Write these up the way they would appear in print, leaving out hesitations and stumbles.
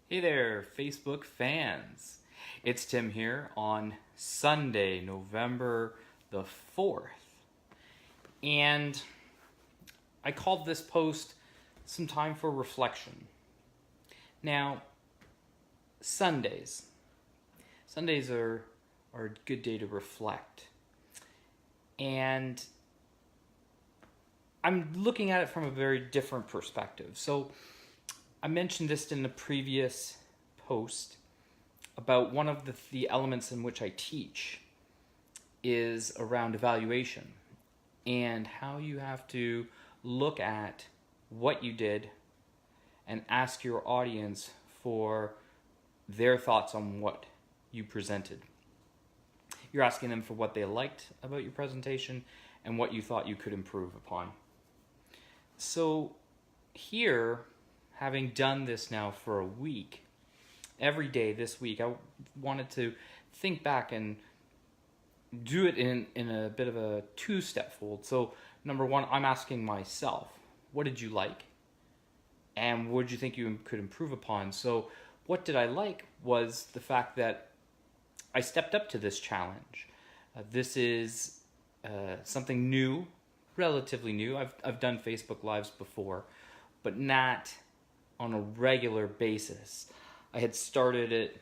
Hey there, Facebook fans. It's Tim here on Sunday, November the 4th. And I called this post Some Time for Reflection. Now, Sundays. Sundays are a good day to reflect. And I'm looking at it from a very different perspective. So, I mentioned this in the previous post about one of the elements in which I teach is around evaluation and how you have to look at what you did and ask your audience for their thoughts on what you presented. You're asking them for what they liked about your presentation and what you thought you could improve upon. So here, having done this now for a week, every day this week, I wanted to think back and do it in a bit of a two-step fold. So, number one, I'm asking myself, what did you like? And what did you think you could improve upon? So, what did I like was the fact that I stepped up to this challenge. This is something new, relatively new. I've done Facebook Lives before, but not on a regular basis. I had started it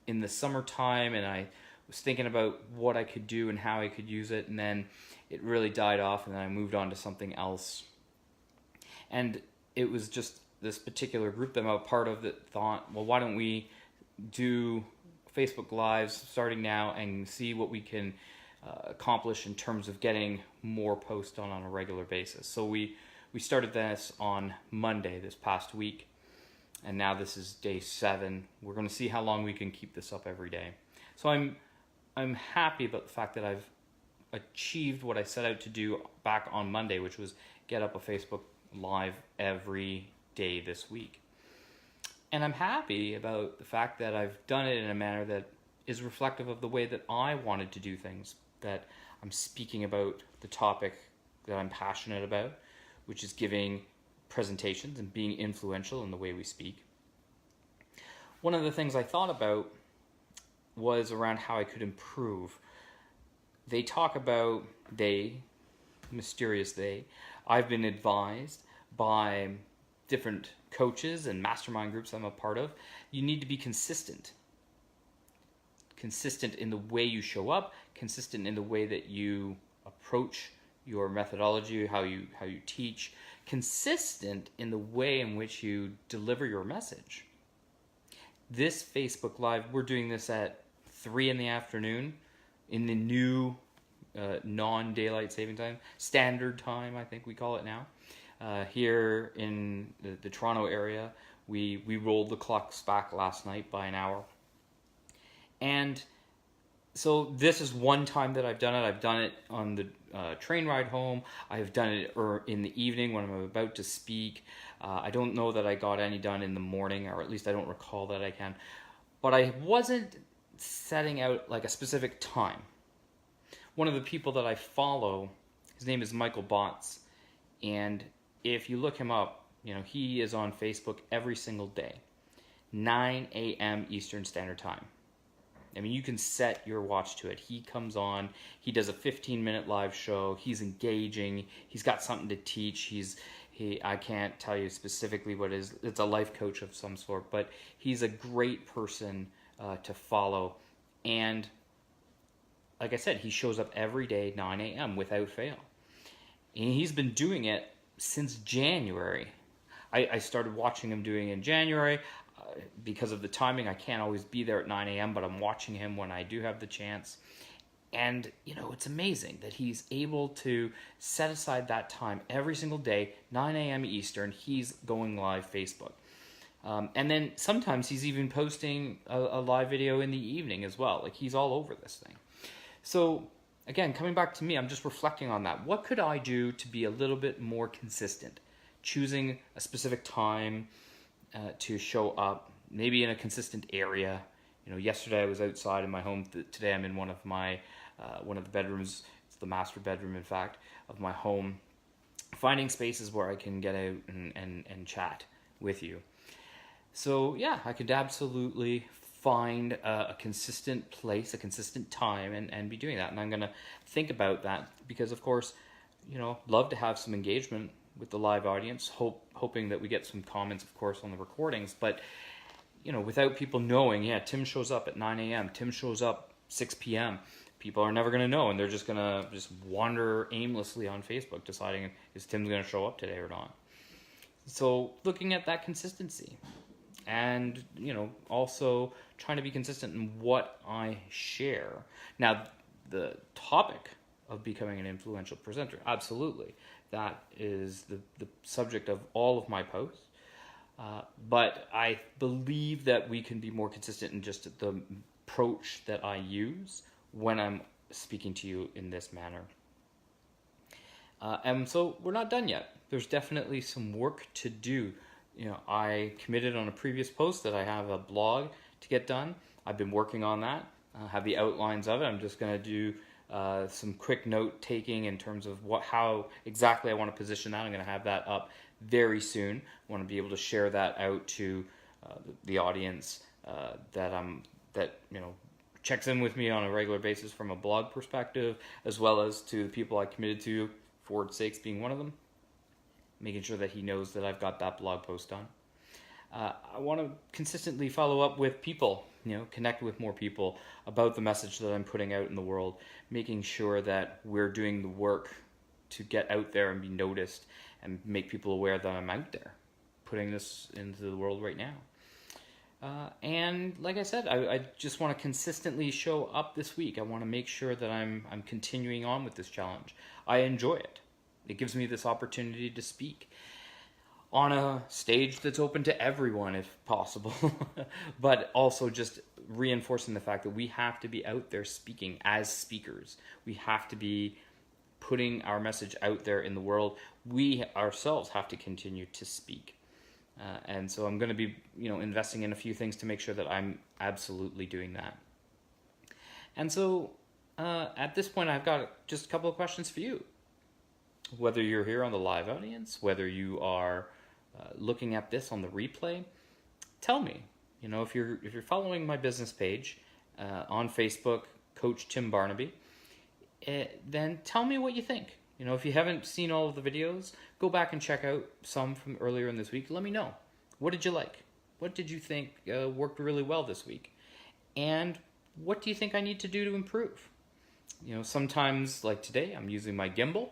in the summertime and I was thinking about what I could do and how I could use it, and then it really died off and then I moved on to something else. And it was just this particular group that I'm a part of that thought, well, why don't we do Facebook Lives starting now and see what we can accomplish in terms of getting more posts on a regular basis. So we started this on Monday this past week, and now this is day 7. We're going to see how long we can keep this up every day. So I'm happy about the fact that I've achieved what I set out to do back on Monday, which was get up a Facebook Live every day this week. And I'm happy about the fact that I've done it in a manner that is reflective of the way that I wanted to do things, that I'm speaking about the topic that I'm passionate about, which is giving presentations and being influential in the way we speak. One of the things I thought about was around how I could improve. They talk about mysterious they. I've been advised by different coaches and mastermind groups I'm a part of, you need to be consistent. Consistent in the way you show up, consistent in the way that you approach your methodology, how you teach, consistent in the way in which you deliver your message. This Facebook Live, we're doing this at 3 in the afternoon in the new non-daylight saving time, standard time, I think we call it now. Here in the Toronto area, we rolled the clocks back last night by an hour. And so this is one time that I've done it. I've done it on the train ride home. I've done it in the evening when I'm about to speak. I don't know that I got any done in the morning, or at least I don't recall that I can. But I wasn't setting out like a specific time. One of the people that I follow, his name is Michael Botts, and if you look him up, he is on Facebook every single day, 9 a.m. Eastern Standard Time. I mean, you can set your watch to it. He comes on, he does a 15-minute live show, he's engaging, he's got something to teach, I can't tell you specifically what it is, it's a life coach of some sort, but he's a great person to follow. And like I said, he shows up every day, 9 a.m. without fail. And he's been doing it since January. I started watching him doing it in January. Because of the timing, I can't always be there at 9 a.m., but I'm watching him when I do have the chance. And, it's amazing that he's able to set aside that time every single day, 9 a.m. Eastern, he's going live Facebook. And then sometimes he's even posting a live video in the evening as well. Like, he's all over this thing. So, again, coming back to me, I'm just reflecting on that. What could I do to be a little bit more consistent? Choosing a specific time to show up, maybe in a consistent area. Yesterday I was outside in my home. Today I'm in one of the bedrooms. It's the master bedroom, in fact, of my home. Finding spaces where I can get out and chat with you. So yeah, I could absolutely find a consistent place, a consistent time, and be doing that. And I'm going to think about that because, of course, love to have some engagement with the live audience, hoping that we get some comments, of course, on the recordings. But, without people knowing, yeah, Tim shows up at 9 a.m., Tim shows up 6 p.m., people are never going to know, and they're just going to just wander aimlessly on Facebook deciding, is Tim going to show up today or not? So looking at that consistency and, also trying to be consistent in what I share. Now, the topic of becoming an influential presenter, absolutely. That is the subject of all of my posts. But I believe that we can be more consistent in just the approach that I use when I'm speaking to you in this manner. And so we're not done yet. There's definitely some work to do. I committed on a previous post that I have a blog to get done. I've been working on that. I have the outlines of it. I'm just going to do some quick note taking in terms of how exactly I want to position that. I'm going to have that up very soon. I want to be able to share that out to the audience that checks in with me on a regular basis from a blog perspective, as well as to the people I committed to, Ford Sakes being one of them, making sure that he knows that I've got that blog post done. I want to consistently follow up with people, connect with more people about the message that I'm putting out in the world, making sure that we're doing the work to get out there and be noticed and make people aware that I'm out there, putting this into the world right now. And like I said, I just want to consistently show up this week. I want to make sure that I'm continuing on with this challenge. I enjoy it. It gives me this opportunity to speak on a stage that's open to everyone if possible, but also just reinforcing the fact that we have to be out there speaking as speakers. We have to be putting our message out there in the world. We ourselves have to continue to speak. And so I'm going to be, investing in a few things to make sure that I'm absolutely doing that. And so at this point, I've got just a couple of questions for you. Whether you're here on the live audience, whether you are looking at this on the replay, tell me. If you're following my business page on Facebook, Coach Tim Barnaby, then tell me what you think. If you haven't seen all of the videos, go back and check out some from earlier in this week. Let me know. What did you like? What did you think worked really well this week? And what do you think I need to do to improve? Sometimes, like today, I'm using my gimbal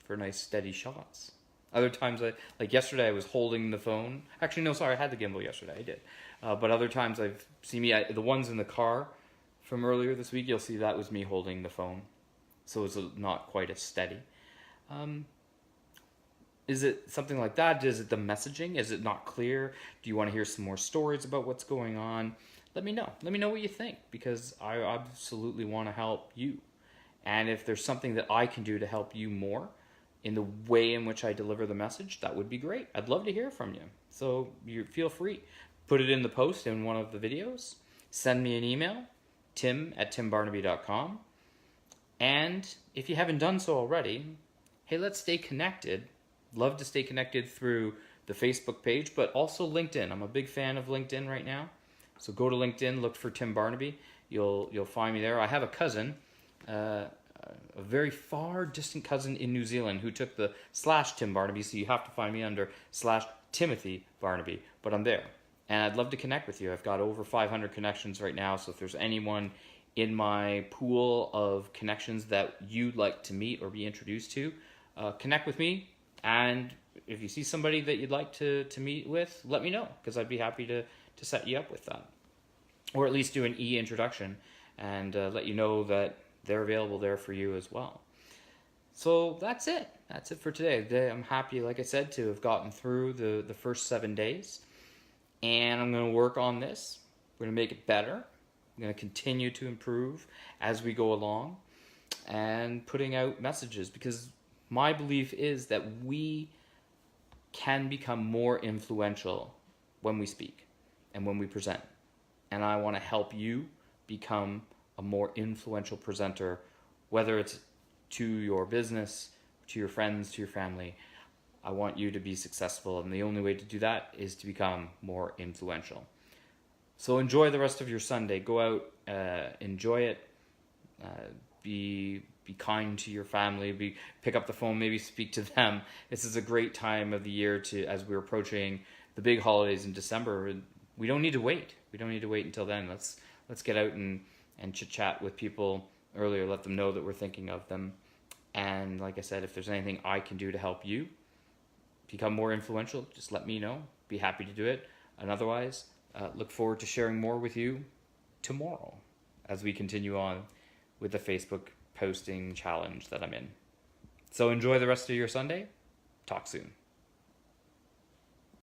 for nice steady shots. Other times, like yesterday, I was holding the phone. Actually, no, sorry, I had the gimbal yesterday. I did. But other times, the ones in the car from earlier this week, you'll see that was me holding the phone. So it's not quite as steady. Is it something like that? Is it the messaging? Is it not clear? Do you want to hear some more stories about what's going on? Let me know. Let me know what you think, because I absolutely want to help you. And if there's something that I can do to help you more in the way in which I deliver the message, that would be great. I'd love to hear from you. So you feel free. Put it in the post in one of the videos. Send me an email, tim@timbarnaby.com. And if you haven't done so already, hey, let's stay connected. Love to stay connected through the Facebook page, but also LinkedIn. I'm a big fan of LinkedIn right now. So go to LinkedIn, look for Tim Barnaby. You'll find me there. I have a cousin, a very far distant cousin in New Zealand who took the /Tim Barnaby, so you have to find me under /Timothy Barnaby, but I'm there. And I'd love to connect with you. I've got over 500 connections right now, so if there's anyone in my pool of connections that you'd like to meet or be introduced to, connect with me. And if you see somebody that you'd like to meet with, let me know, because I'd be happy to set you up with that. Or at least do an e-introduction and let you know that they're available there for you as well. So that's it. That's it for today. I'm happy, like I said, to have gotten through the first 7 days. And I'm going to work on this. We're going to make it better. I'm going to continue to improve as we go along and putting out messages, because my belief is that we can become more influential when we speak and when we present. And I want to help you become a more influential presenter, whether it's to your business, to your friends, to your family. I want you to be successful, and the only way to do that is to become more influential. So enjoy the rest of your Sunday. Go out, enjoy it. Be kind to your family. Pick up the phone, maybe speak to them. This is a great time of the year as we're approaching the big holidays in December. We don't need to wait. We don't need to wait until then. Let's get out and chit chat with people earlier. Let them know that we're thinking of them. And like I said, if there's anything I can do to help you become more influential, just let me know. Be happy to do it. And otherwise, look forward to sharing more with you tomorrow as we continue on with the Facebook posting challenge that I'm in. So enjoy the rest of your Sunday. Talk soon.